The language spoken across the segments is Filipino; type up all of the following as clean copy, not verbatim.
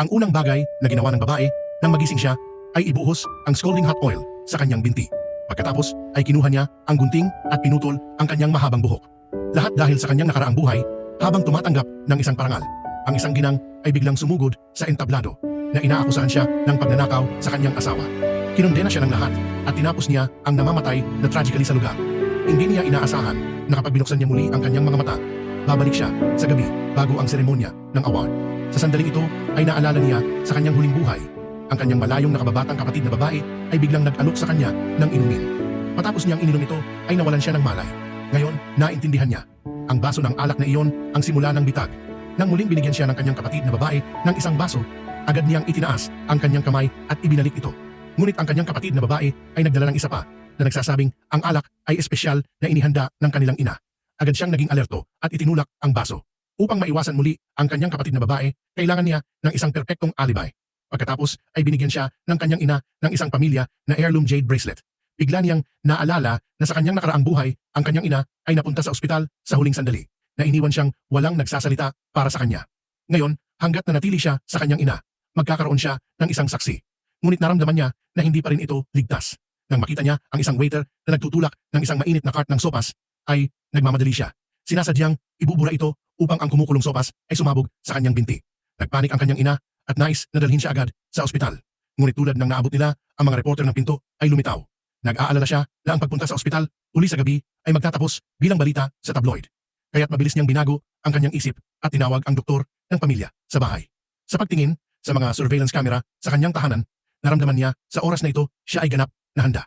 Ang unang bagay na ginawa ng babae nang magising siya ay ibuhos ang scalding hot oil sa kanyang binti. Pagkatapos ay kinuha niya ang gunting at pinutol ang kanyang mahabang buhok. Lahat dahil sa kanyang nakaraang buhay habang tumatanggap ng isang parangal. Ang isang ginang ay biglang sumugod sa entablado na inaakusahan siya ng pagnanakaw sa kanyang asawa. Kinundena siya ng lahat at tinapos niya ang namamatay na tragically sa lugar. Hindi niya inaasahan na kapag binuksan niya muli ang kanyang mga mata, babalik siya sa gabi bago ang seremonya ng award. Sa sandaling ito ay naalala niya sa kanyang huling buhay. Ang kanyang malayong nakababatang kapatid na babae ay biglang nag-alok sa kanya ng inumin. Matapos niyang ininom ito ay nawalan siya ng malay. Ngayon, naintindihan niya. Ang baso ng alak na iyon ang simula ng bitag. Nang muling binigyan siya ng kanyang kapatid na babae ng isang baso, agad niyang itinaas ang kanyang kamay at ibinalik ito. Ngunit ang kanyang kapatid na babae ay nagdala ng isa pa na nagsasabing ang alak ay espesyal na inihanda ng kanilang ina. Agad siyang naging alerto at itinulak ang baso. Upang maiwasan muli ang kanyang kapatid na babae, kailangan niya ng isang perpektong alibi. Pagkatapos ay binigyan siya ng kanyang ina ng isang pamilya na heirloom jade bracelet. Bigla niyang naalala na sa kanyang nakaraang buhay, ang kanyang ina ay napunta sa ospital sa huling sandali, na iniwan siyang walang nagsasalita para sa kanya. Ngayon, hanggat nanatili siya sa kanyang ina, magkakaroon siya ng isang saksi. Ngunit naramdaman niya na hindi pa rin ito ligtas. Nang makita niya ang isang waiter na nagtutulak ng isang mainit na cart ng sopas, ay nagmamadali siya. Sinasadyang ibubura ito upang ang kumukulong sopas ay sumabog sa kanyang binti. Nagpanik ang kanyang ina at nais na dalhin siya agad sa ospital. Ngunit tulad ng naabot nila, ang mga reporter ng pinto ay lumitaw. Nag-aalala siya na ang pagpunta sa ospital uli sa gabi ay magtatapos bilang balita sa tabloid. Kaya't mabilis niyang binago ang kanyang isip at tinawag ang doktor ng pamilya sa bahay. Sa pagtingin sa mga surveillance camera sa kanyang tahanan, naramdaman niya sa oras na ito siya ay ganap na handa.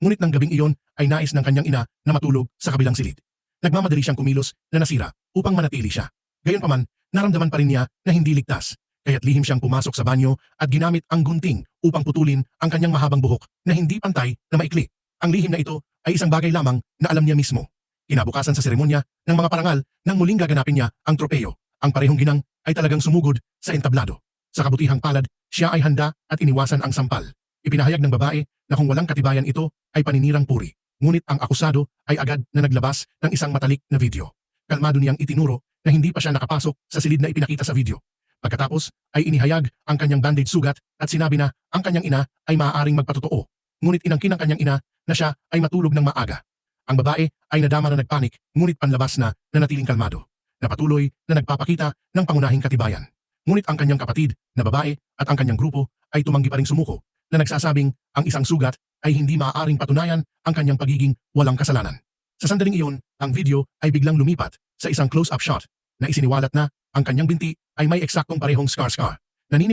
Ngunit ng gabing iyon ay nais ng kanyang ina na matulog sa kabilang silid. Nagmamadali siyang kumilos na nasira upang manatili siya. Gayunpaman, naramdaman pa rin niya na hindi ligtas. Kaya't lihim siyang pumasok sa banyo at ginamit ang gunting upang putulin ang kanyang mahabang buhok na hindi pantay na maikli. Ang lihim na ito ay isang bagay lamang na alam niya mismo. Kinabukasan sa seremonya ng mga parangal nang muling gaganapin niya ang tropeyo, ang parehong ginang ay talagang sumugod sa entablado. Sa kabutihang palad, siya ay handa at iniwasan ang sampal. Ipinahayag ng babae na kung walang katibayan ito ay paninirang puri. Ngunit ang akusado ay agad na naglabas ng isang matalik na video. Kalmado niyang itinuro na hindi pa siya nakapasok sa silid na ipinakita sa video. Pagkatapos ay inihayag ang kanyang bandage sugat at sinabi na ang kanyang ina ay maaaring magpatotoo. Ngunit inangkin ng kanyang ina na siya ay matulog ng maaga. Ang babae ay nadama na nagpanik ngunit panlabas na nanatiling kalmado. Napatuloy na nagpapakita ng pangunahing katibayan. Ngunit ang kanyang kapatid na babae at ang kanyang grupo ay tumanggi pa ring sumuko na nagsasabing ang isang sugat ay hindi maaaring patunayan ang kanyang pagiging walang kasalanan. Sa sandaling iyon, ang video ay biglang lumipat sa isang close-up shot na isiniwalat na ang kanyang binti ay may eksaktong parehong scar. Naniniwala